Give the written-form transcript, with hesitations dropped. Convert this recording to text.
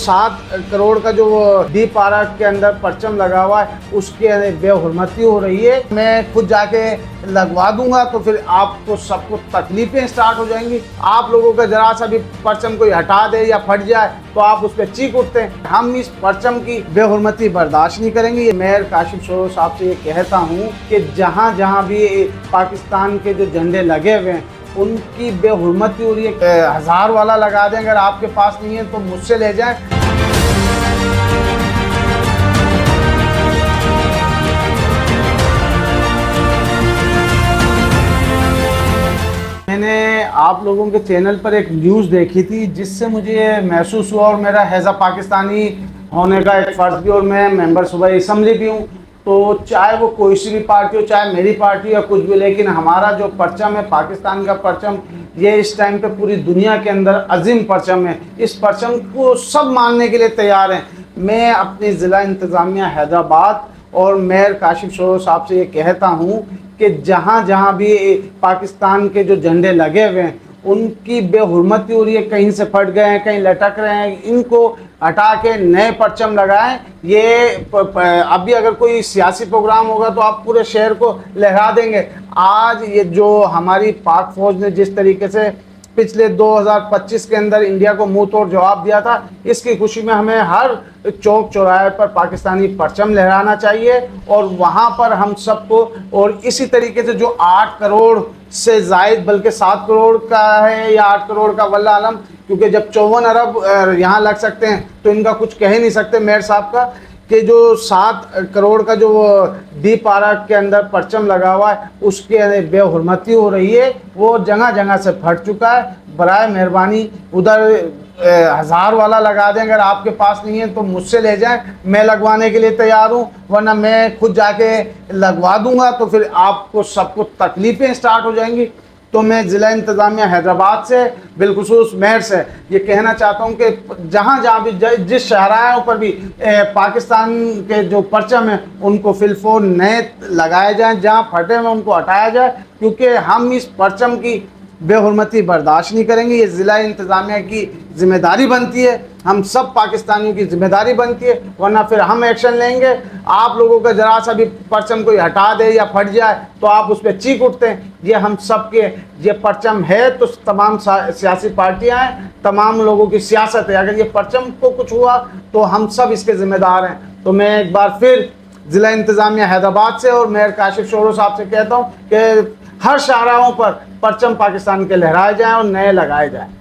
7 करोड़ का जो D park के अंदर परचम लगा हुआ है उसके बेहुरमती हो रही है। मैं खुद जाके लगवा दूंगा तो फिर आपको सबको तकलीफें स्टार्ट हो जाएंगी। आप लोगों का जरा सा भी परचम कोई हटा दे या फट जाए तो आप उस पर चीख उठते हैं। हम इस परचम की बेहुरमती बर्दाश्त नहीं करेंगे। ये मेयर काशिफ शोरो साहब से ये कहता हूँ कि जहाँ जहाँ भी पाकिस्तान के जो झंडे लगे हुए हैं उनकी बेहुरमती हो रही है। 1000 वाला लगा दें, अगर आपके पास नहीं है तो मुझसे ले जाएं। मैंने आप लोगों के चैनल पर एक न्यूज़ देखी थी जिससे मुझे महसूस हुआ और मेरा हैज़ा पाकिस्तानी होने का एक फ़र्ज़ भी, और मैं मेंबर सूबाई असम्बली भी हूँ। तो चाहे वो कोई सी भी पार्टी हो, चाहे मेरी पार्टी या कुछ भी, लेकिन हमारा जो परचम है पाकिस्तान का परचम, ये इस टाइम पे पूरी दुनिया के अंदर अजीम परचम है। इस परचम को सब मानने के लिए तैयार हैं। मैं अपनी ज़िला इंतज़ामिया हैदराबाद और मेयर काशिफ शोरो साहब से ये कहता हूँ कि जहाँ जहाँ भी पाकिस्तान के जो झंडे लगे हुए हैं उनकी बेहुरमती हो रही है। कहीं से फट गए हैं, कहीं लटक रहे हैं, इनको हटा के नए परचम लगाएं। ये अभी अगर कोई सियासी प्रोग्राम होगा तो आप पूरे शहर को लहरा देंगे। आज ये जो हमारी पाक फौज ने जिस तरीके से पिछले 2025 के अंदर इंडिया को मुंह तोड़ जवाब दिया था, इसकी खुशी में हमें हर चौक चौराहे पर पाकिस्तानी परचम लहराना चाहिए और वहाँ पर हम सबको, और इसी तरीके से जो 8 करोड़ से जायद, बल्कि 7 करोड़ का है या 8 करोड़ का वल्लाह आलम, क्योंकि जब 54 अरब यहाँ लग सकते हैं तो इनका कुछ कह ही नहीं सकते मेयर साहब का, कि जो 7 करोड़ का जो डी पार्क के अंदर परचम लगा हुआ है उसके बेहुरमती हो रही है। वो जगह जगह से फट चुका है। बराए मेहरबानी उधर 1000 वाला लगा दें, अगर आपके पास नहीं है तो मुझसे ले जाएं, मैं लगवाने के लिए तैयार हूँ, वरना मैं खुद जाके लगवा दूंगा तो फिर आपको सबको तकलीफें स्टार्ट हो जाएंगी। तो मैं ज़िला इंतज़ामिया हैदराबाद से, बिलखुसूस मेयर से ये कहना चाहता हूँ कि जहाँ जहाँ भी जिस शहरायों पर भी पाकिस्तान के जो परचम हैं उनको फिलफोर नए लगाए जाएं, जहाँ फटे हुए उनको हटाया जाए, क्योंकि हम इस परचम की बेहुरमती बर्दाश्त नहीं करेंगे। ये ज़िला इंतज़ामिया की ज़िम्मेदारी बनती है, हम सब पाकिस्तानियों की ज़िम्मेदारी बनती है, वरना फिर हम एक्शन लेंगे। आप लोगों का जरा सा भी परचम कोई हटा दे या फट जाए तो आप उस पर चीख उठते हैं। ये हम सब के ये परचम है तो तमाम सियासी पार्टियां हैं, तमाम लोगों की सियासत है। अगर ये परचम को कुछ हुआ तो हम सब इसके ज़िम्मेदार हैं। तो मैं एक बार फिर ज़िला इंतज़ामिया हैदराबाद से और मेयर काशिफ शोरो साहब से कहता हूँ कि हर शाहराहों पर परचम पाकिस्तान के लहराए जाएँ और नए लगाए जाएँ।